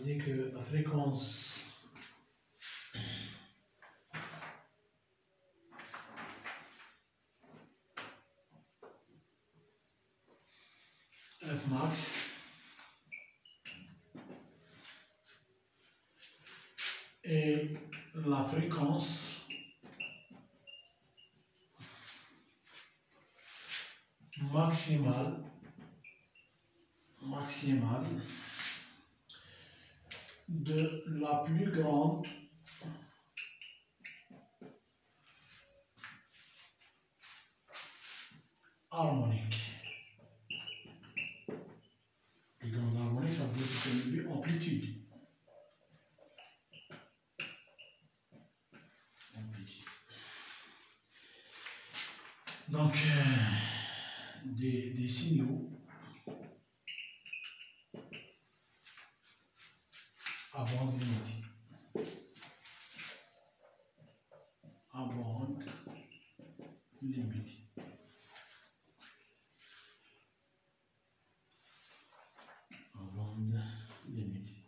dit que la fréquence F max et la fréquence maximale de la plus grande harmonique. Plus grande harmonique, ça veut dire que c'est amplitude. Donc, des signaux à bande limitée. À bande limitée. À bande limitée.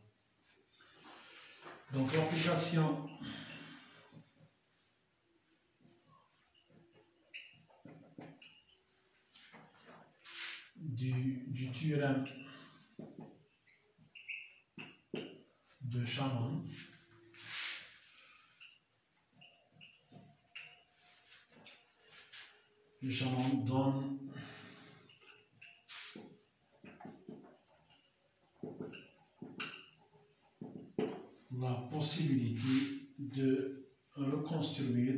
Donc, l'application du théorème de Shannon donne la possibilité de reconstruire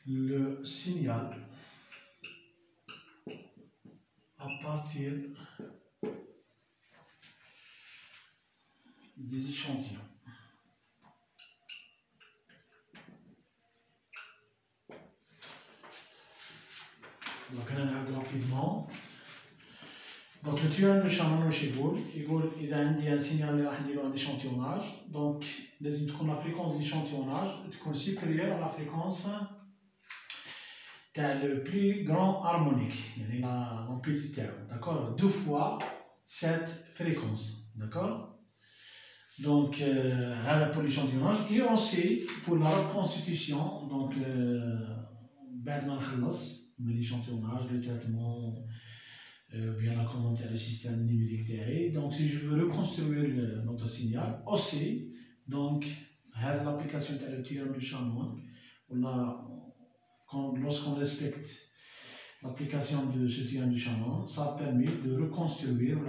le signal à partir des échantillons. Donc, on a rapidement. Donc, le théorème de Shannon il a un signal en échantillonnage. Donc, la fréquence d'échantillonnage est supérieure à la fréquence le plus grand harmonique. Il y a l'amplitude, d'accord? 2 fois cette fréquence, d'accord? Donc, pour l'échantillonnage. Et on sait, pour la reconstitution, donc, l'échantillonnage, le traitement, bien la commentaire le système numérique TAE. Donc, si je veux reconstruire notre signal, aussi, donc, l'application de la théorème de Shannon, lorsqu'on respecte l'application de ce théorème de Shannon, ça permet de reconstruire,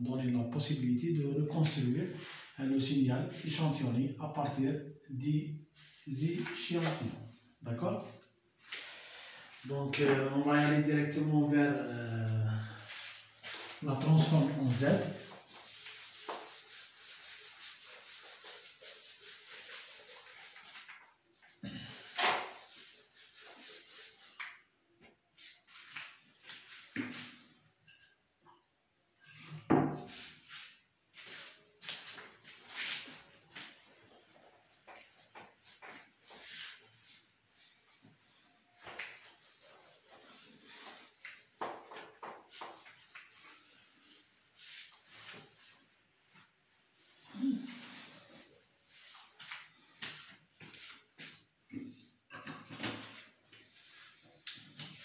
donner la possibilité de reconstruire le signal échantillonné à partir des échantillons. D'accord? Donc, on va y aller directement vers la transforme en Z.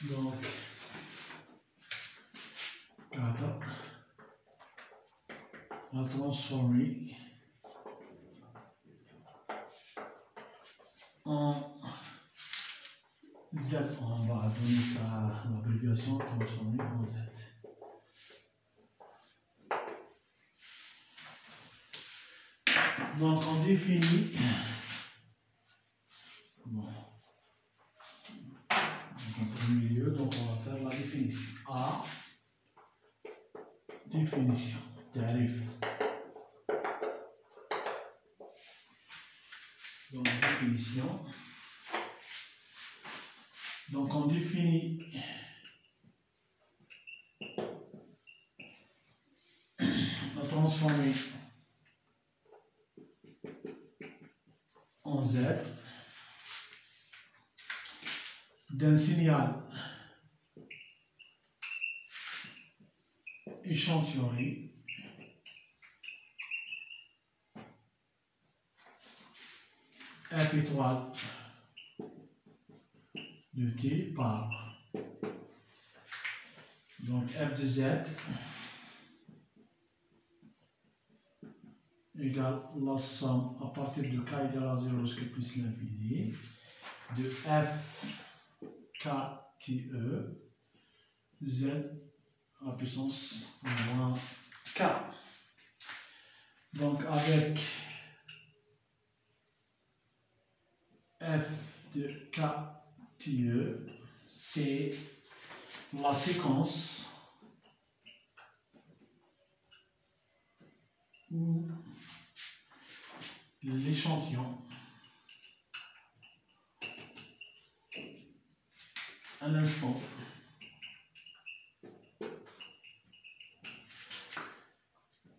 Donc, on va transformer en Z. On va donner ça l'abréviation transformer en Z. Donc, on définit. Bon. Donc, au milieu, donc on va faire la définition. A. Définition. Tarif. Donc, définition. Donc, on définit la transformer en Z d'un signal échantillonné f étoile de t par donc f de z égale la somme à partir de k égale à 0 jusqu'à plus l'infini de f k t e z à la puissance moins k. Donc avec f de k t e, c'est la séquence où l'échantillon à l'instant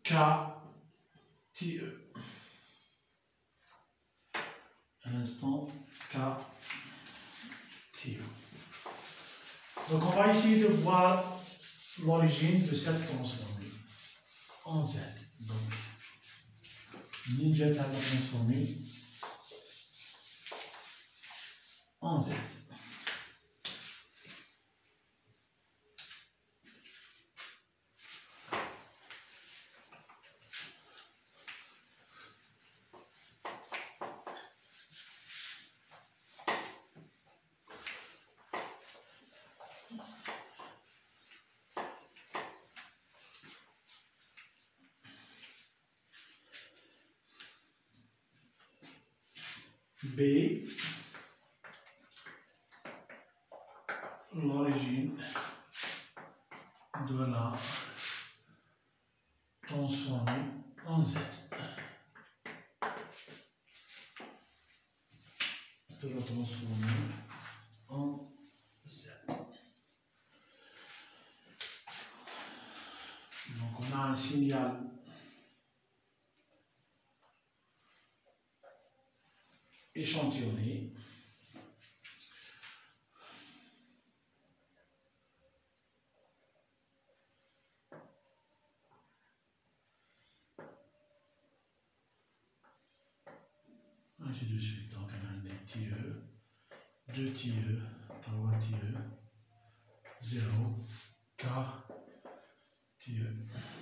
k t e à l'instant k t e. Donc on va essayer de voir l'origine de cette transformée en z. Donc Ninja va transformer en z. B, l'origine de la transformée en Z. De la transformée en Z. Donc on a un signal échantillonné. Ainsi de suite. Donc on a un TE, 2 TE, 3 TE, 0, K, TE.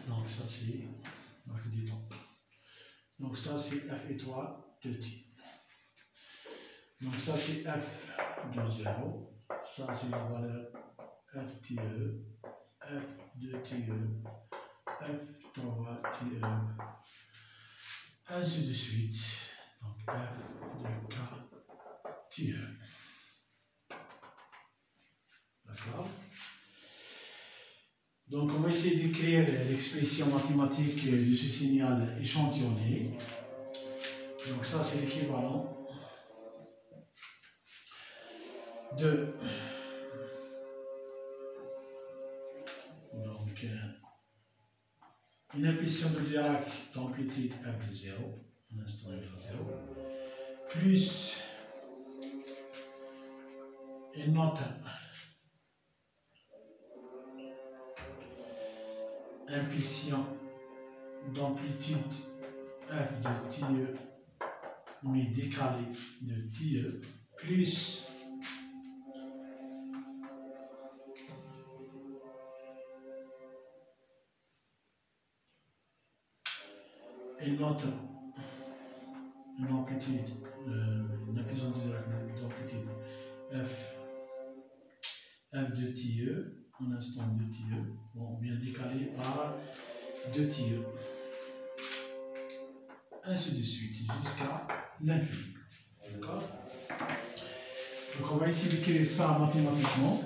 Donc ça c'est, donc ça c'est F étoile de T. Donc ça c'est F de 0, ça c'est la valeur F TE, F de TE, F 3 TE, ainsi de suite. Donc F de K TE. D'accord? Donc on va essayer d'écrire l'expression mathématique de ce signal échantillonné. Donc ça c'est l'équivalent de donc une impulsion de Dirac d'amplitude f de 0, un instant égale 0, plus une autre impulsion d'amplitude f de TE mais décalée de TE plus une autre une amplitude, une impulsion d'amplitude f de TE, un instant de TE, bon, bien décalé par 2 TE. Ainsi de suite, jusqu'à l'infini. D'accord? Donc on va essayer d'écrire ça mathématiquement.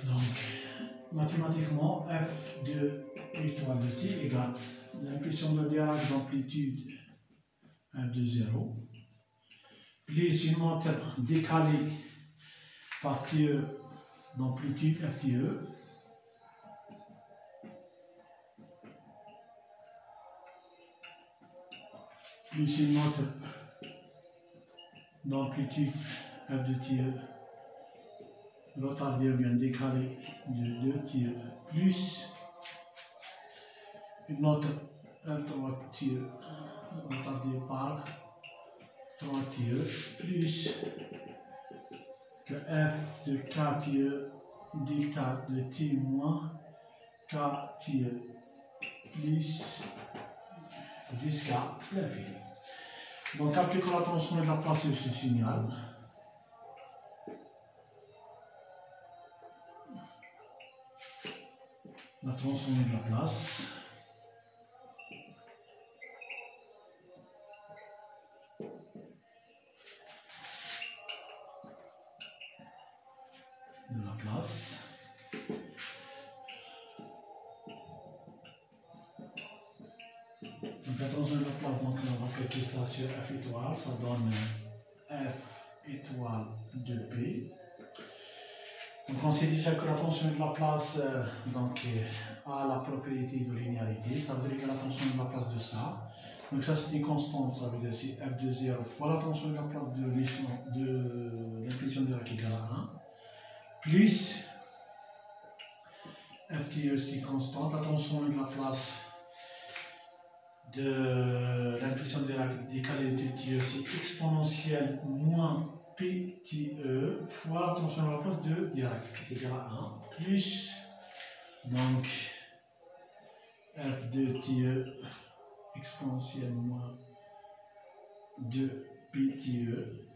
Donc, mathématiquement, f de étoile de t égale l'impulsion de Dirac d'amplitude f de 0 plus une montre décalée par TE d'amplitude FTE plus une montre d'amplitude f de TE retardée bien décalée de 2 TE plus une autre F3 TE retardée par 3 TE plus que F de K TE delta de T moins K TE plus jusqu'à l'infini. Donc appliquons la transformée de la place de ce signal. La transformée de la place. De la place. Donc la transformée de la place, donc on va appliquer ça sur F étoile, ça donne F étoile de P. Donc on sait déjà que la transformée de la place donc, a la propriété de linéarité, ça veut dire que la transformée de la place de ça. Donc ça c'est une constante, ça veut dire c'est f de 0 fois la transformée de la place de l'impulsion de Dirac égale à 1, plus ft aussi constante, la transformée de la place de l'impulsion de Dirac décalée de t c'est exponentielle moins PTE fois la transformée de la place de Dirac qui est égal à 1 plus donc f de TE exponentielle moins 2 PTE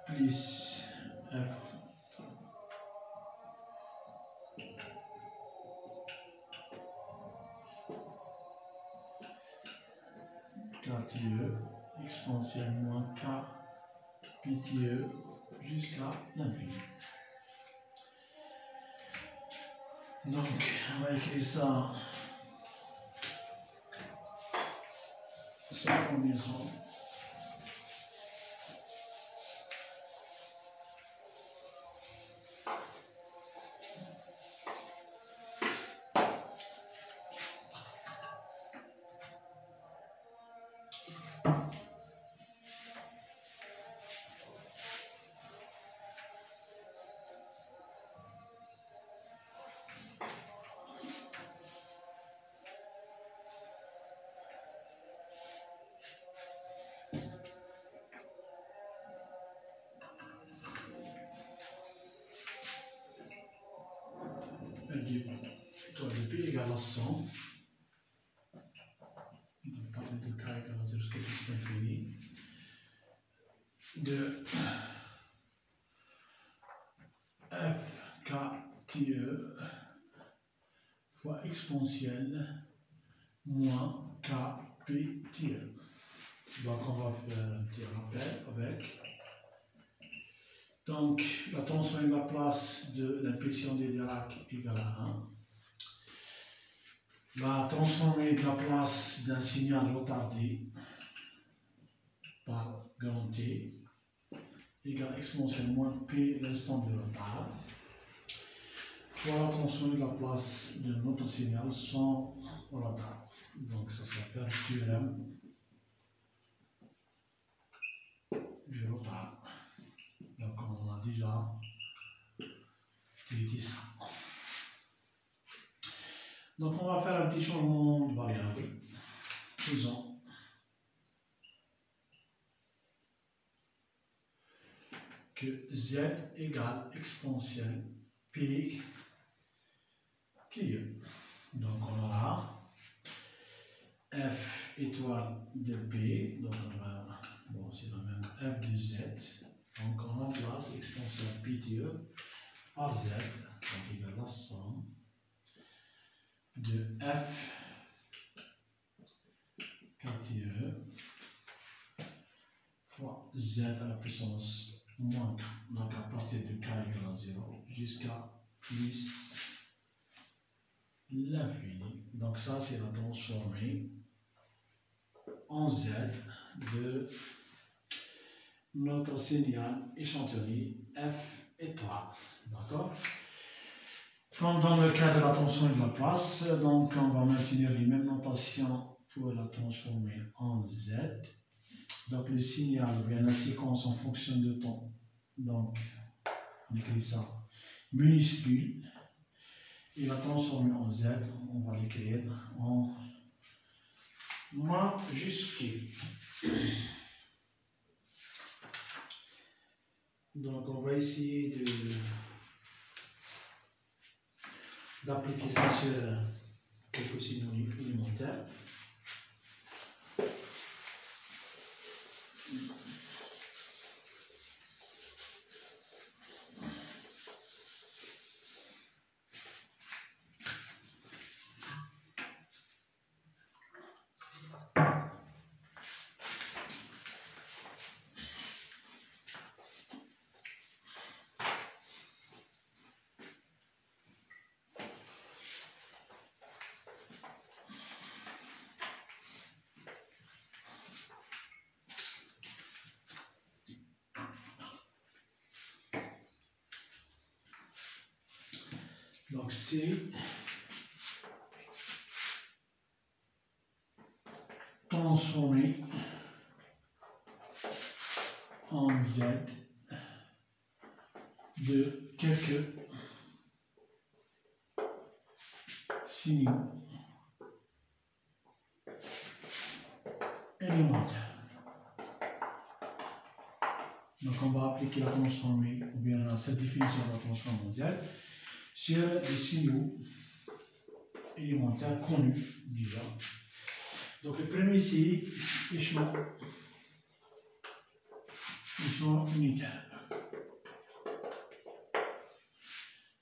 plus f KTE exponentielle moins K PTE jusqu'à l'infini. Donc, on va écrire ça sur la combinaison. Étoile de P égale à 100. On va parler de K égale à 0 jusqu'à l'infini. De F K TE fois exponentielle moins K P TE. Donc on va faire un petit rappel avec. Donc la transformée de la place de l'impulsion de Dirac égale à 1. La transformée de la place d'un signal retardé par grand T égale exponentielle moins P l'instant de retard fois la transformée de la place de notre signal sans retard. Donc ça s'appelle théorème du retard. Donc on a déjà utilisé ça. Donc on va faire un petit changement de variable. Faisons que z égale exponentielle p TE. Donc on aura f étoile de p, donc on va, bon c'est la même f de z, donc on remplace exponentielle p TE par z, donc égale la somme de f KTE fois z à la puissance moins k, donc à partir de k égale à 0 jusqu'à plus l'infini. Donc ça, c'est la transformée en Z de notre signal échantillonné f étoile. D'accord? Comme dans le cas de la transformée de Laplace, donc on va maintenir les mêmes notations pour la transformer en Z. Donc le signal ou bien la séquence en fonction de temps. Donc on écrit ça minuscule. Et la transformer en Z, on va l'écrire en majuscule. Donc on va essayer d'appliquer ça sur quelques signaux élémentaires. Donc c'est transformé en Z de quelques signaux élémentaires. Donc on va appliquer la transformée, ou bien cette définition de la transformée en Z sur les signaux élémentaires connus déjà. Donc le premier c'est l'échelon unitaire.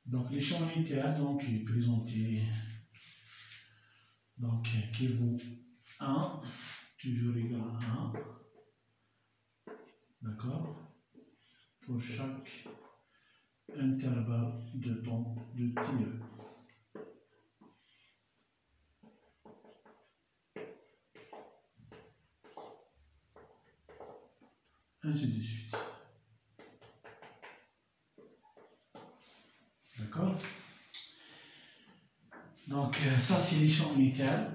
Donc l'échelon unitaire donc, est présenté donc, qui vaut 1, toujours égal à 1, d'accord, pour chaque intervalle de temps de t. Ainsi de suite. D'accord? Donc, ça, c'est l'échelon unitaire.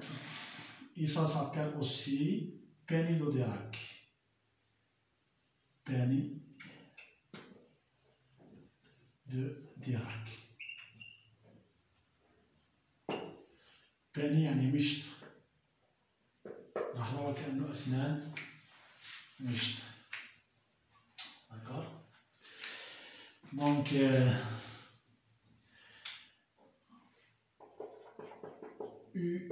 Et ça s'appelle aussi Penny de Dirac. Penny de Dirac. penny يعني مشط. لاحظوا كأنه أسنان مشط. D'accord? Donc, U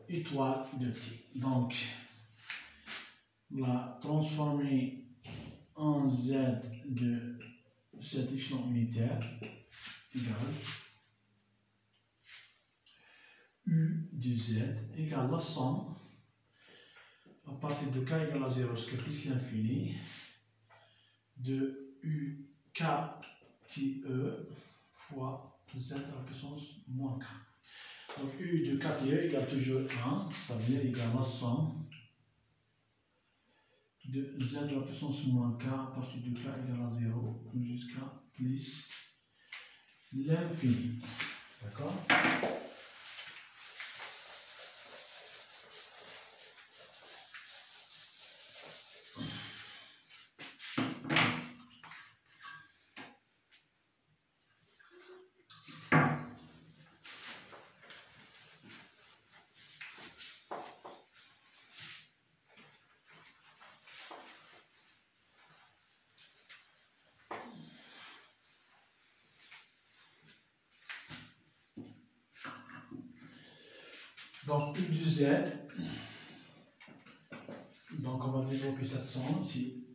étoile de T. Donc, la transformée en Z de cet échelon unitaire égale U de Z égale la somme à partir de K égale à 0 jusqu'à plus l'infini de U K T E fois Z à la puissance moins K. Donc U de KTE égale toujours 1, ça veut dire égale la somme de Z à la puissance moins K à partir de K égale à 0 jusqu'à plus l'infini. D'accord? Donc U de Z, donc on va développer cette somme ici,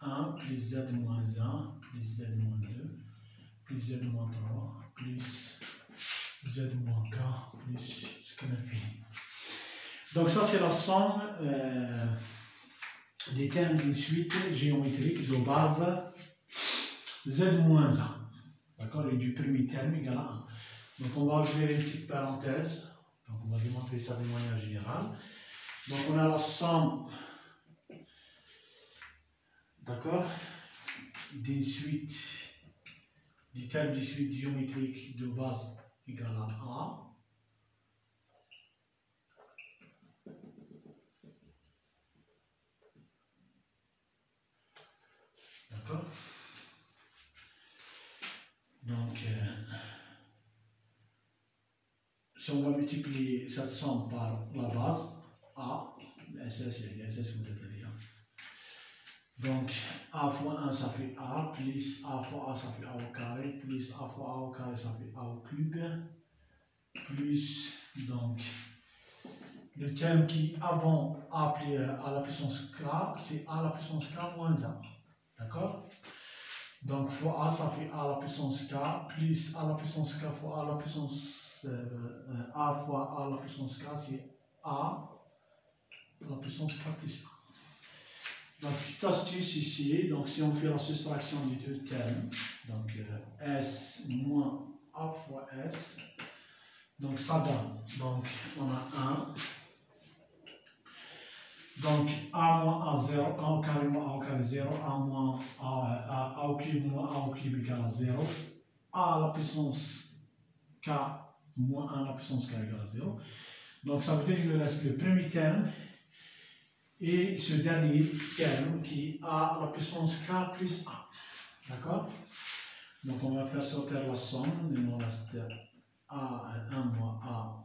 1 plus Z moins 1, plus Z moins 2, plus Z moins 3, plus Z moins K, plus jusqu'à l'infini. Donc ça c'est la somme des termes d'une suite géométrique de base Z moins 1. d'accord, et du premier terme égale à 1. Donc on va ouvrir une petite parenthèse, donc on va démontrer ça de manière générale. Donc on a la somme, d'accord, d'une suite, du terme de suite géométrique de base égale à A. D'accord. Donc, si on va multiplier cette somme par la base, A, SS, vous êtes là. Donc, A fois 1, ça fait A, plus A fois A, ça fait A au carré, plus A fois A au carré, ça fait A au cube, plus, donc, le terme qui, avant A appelé à la puissance K, c'est A à la puissance K moins 1. D'accord? Donc, fois A, ça fait A à la puissance K, plus A à la puissance K fois A à la puissance A fois A à la puissance K, c'est A à la puissance K plus 1. Donc, petite astuce ici, donc si on fait la soustraction des deux termes, donc S moins A fois S, donc ça donne, donc on a 1, donc A moins A 0, A au carré moins A au carré 0, A moins A au cube moins A au cube égale à 0, A à la puissance K moins 1 à la puissance K égale à 0. Donc ça veut dire qu'il me reste le premier terme et ce dernier terme qui a la puissance K plus 1. D'accord? Donc on va faire sortir la somme, il nous reste A 1 moins A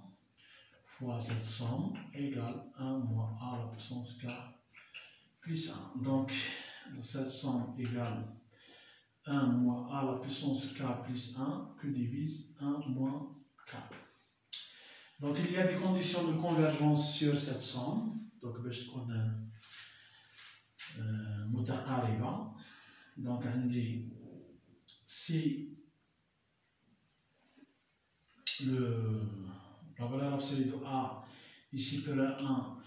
fois cette somme égale 1 moins A à la puissance K plus 1. Donc cette somme égale 1 moins A à la puissance K plus 1 que divise 1 moins K. Donc il y a des conditions de convergence sur cette somme. Donc باش تكون متقاربة. Donc عندي si la valeur absolue de A ici supérieure à 1,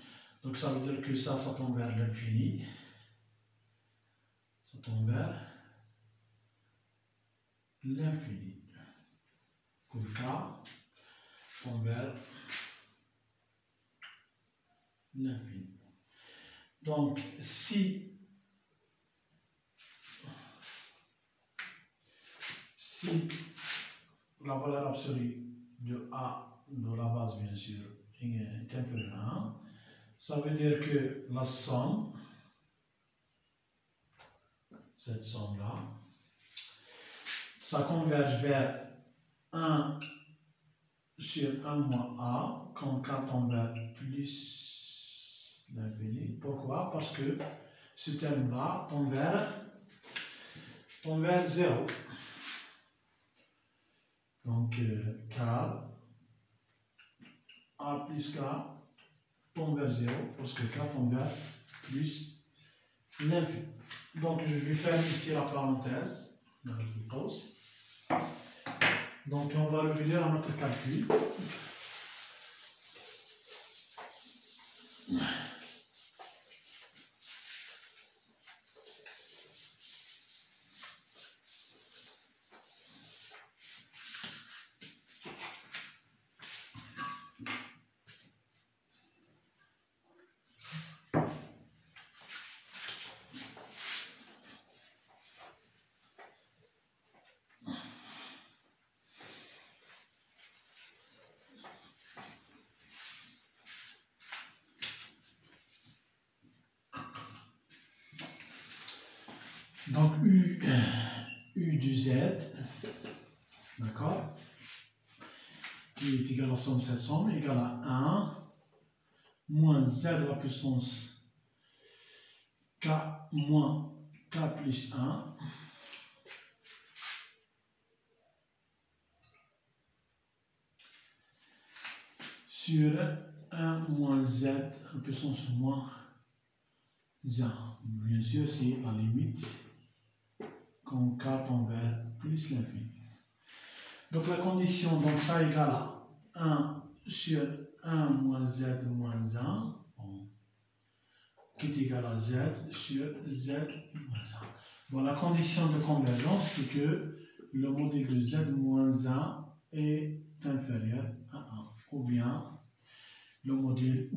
donc ça veut dire que ça tombe vers l'infini. Ça tombe vers l'infini. Que K tombe vers l'infini. Donc, si la valeur absolue de A, de la base bien sûr, est inférieure à 1, ça veut dire que la somme, cette somme-là, ça converge vers 1 sur 1 moins A, quand K tombe vers plus l'infini. Pourquoi? Parce que ce terme-là tombe vers 0. Donc, K, A plus K tombe vers 0, parce que K tombe vers plus l'infini. Donc, je vais faire ici la parenthèse. Donc, on va revenir à notre calcul. Donc, U de Z, d'accord, qui est égal à la somme de cette somme, égale à 1 moins Z à la puissance K moins K plus 1 sur 1 moins Z à la puissance moins 1. Bien sûr, c'est la limite quand K tombe vers plus l'infini. Donc la condition, donc ça égale à 1 sur 1 moins Z moins 1, bon, qui est égal à Z sur Z moins 1. Bon, la condition de convergence, c'est que le module de z moins 1 est inférieur à 1, ou bien le module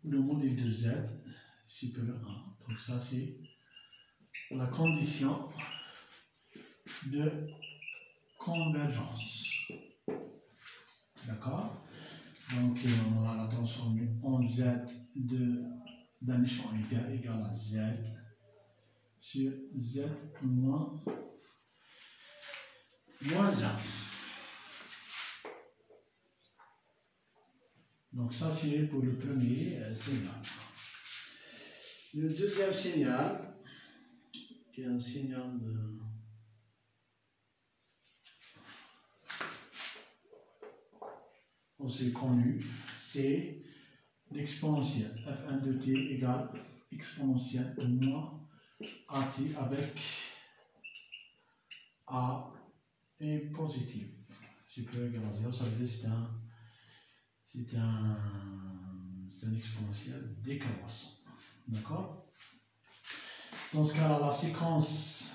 de z supérieur à 1. Donc ça c'est la condition de convergence. D'accord? Donc on aura la transformée en z d'un échelon unitaire égale à z sur z moins 1. Donc ça c'est pour le premier signal. Le deuxième signal, qui est un signal aussi connu, c'est l'exponentielle f1 de t égale exponentielle moins at avec a est positif supérieur égal à 0, ça veut dire que c'est un exponentiel décroissant. D'accord? Dans ce cas-là, la séquence,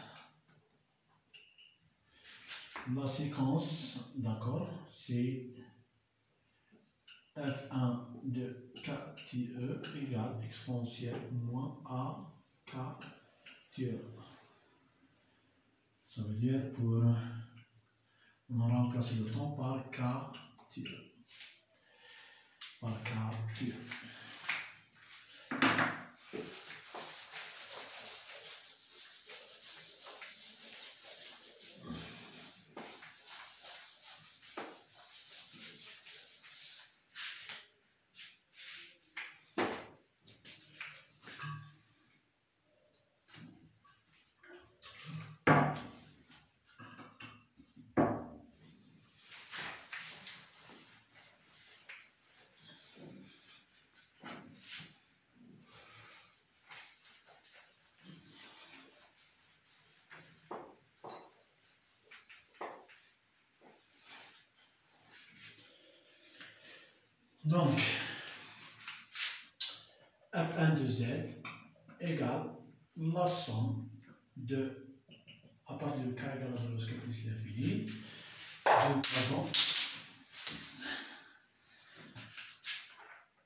d'accord, c'est f1 de kte égale exponentielle moins a kte. Ça veut dire on a remplacé le temps par kte. Donc, f1 de z égale la somme de, à partir de k égale à 0 jusqu'à plus l'infini, de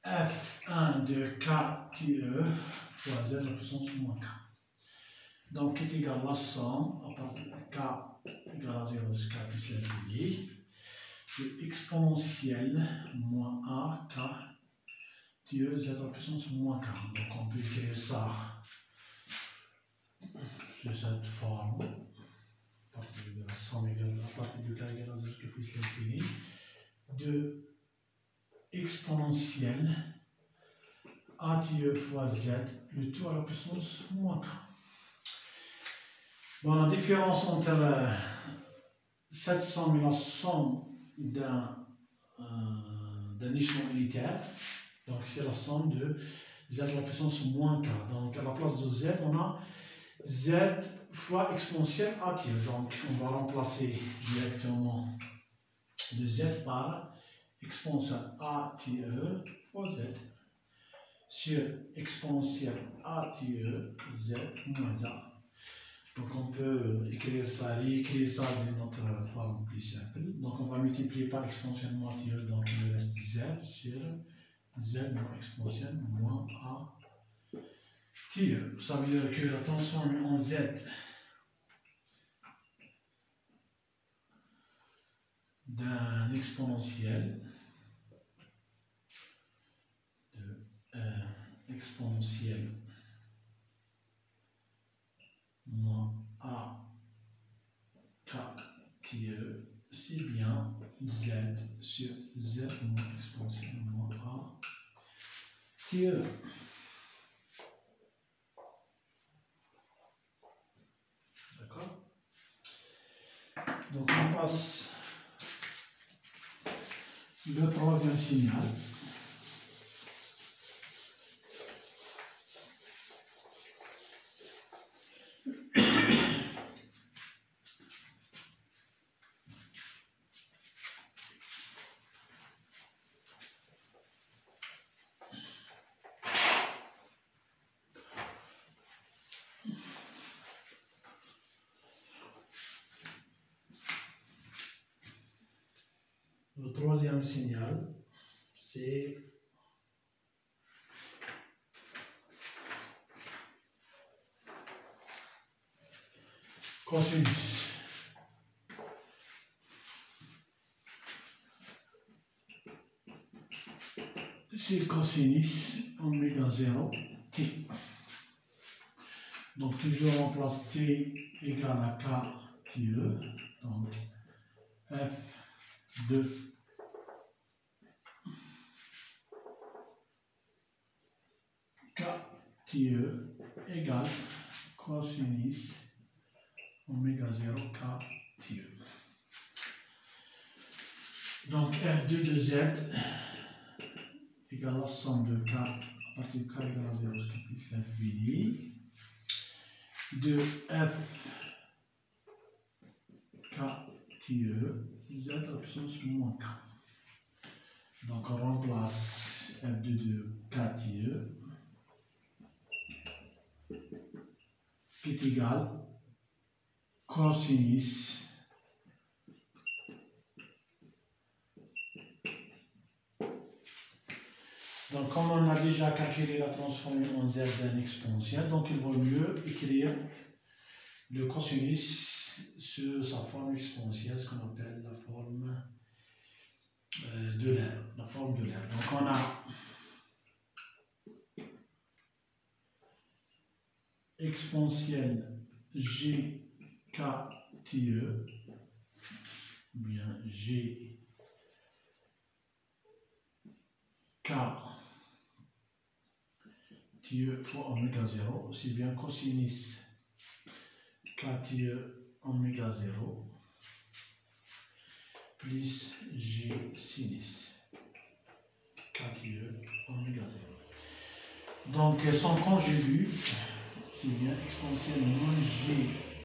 f1 de kte fois z la puissance moins k. Donc, qui est égal à la somme à partir de k égale à 0 jusqu'à plus l'infini, de exponentielle moins a k de z à la puissance moins k. Donc on peut écrire ça sous cette forme, à partir de la somme égale à partir de k égale à 0 jusqu'à plus l'infini, de exponentielle a de fois z, le tout à la puissance moins k. Bon, la différence entre cette somme et la somme d'un échelon unitaire, donc c'est la somme de z à la puissance moins k. Donc à la place de z, on a z fois exponentielle at. Donc on va remplacer directement de z par exponentielle at fois z sur exponentielle at z moins a. Donc on peut écrire ça, réécrire ça d'une autre forme plus simple. Donc on va multiplier par exponentielle moins t, donc il me reste z sur z moins exponentielle moins a t. Ça veut dire que la transformée en z d'un exponentiel moins a k t, c'est bien z sur z moins exponentielle moins a t. D'accord? Donc on passe le troisième signal. Le troisième signal, c'est cosinus. C'est cosinus oméga 0 t. Donc toujours on place t égale à k TE. Donc f de k TE égale cosinus oméga 0 k TE. Donc f2 de z égale la somme de k à partir de k égale à 0, ce qui plus f fini, de f k TE z à la puissance moins k. Donc on remplace f2 de k TE qui est égal cosinus donc, comme on a déjà calculé la transformée en z d'un exponentiel, donc il vaut mieux écrire le cosinus sur sa forme exponentielle, ce qu'on appelle la forme de l'air. La forme de l'air. Donc, on a exponentielle gk TE, bien g k TE fois oméga 0, aussi bien cosinus k TE oméga 0 plus g sinus k TE oméga 0. Donc son conjugu, c'est bien exponentielle moins g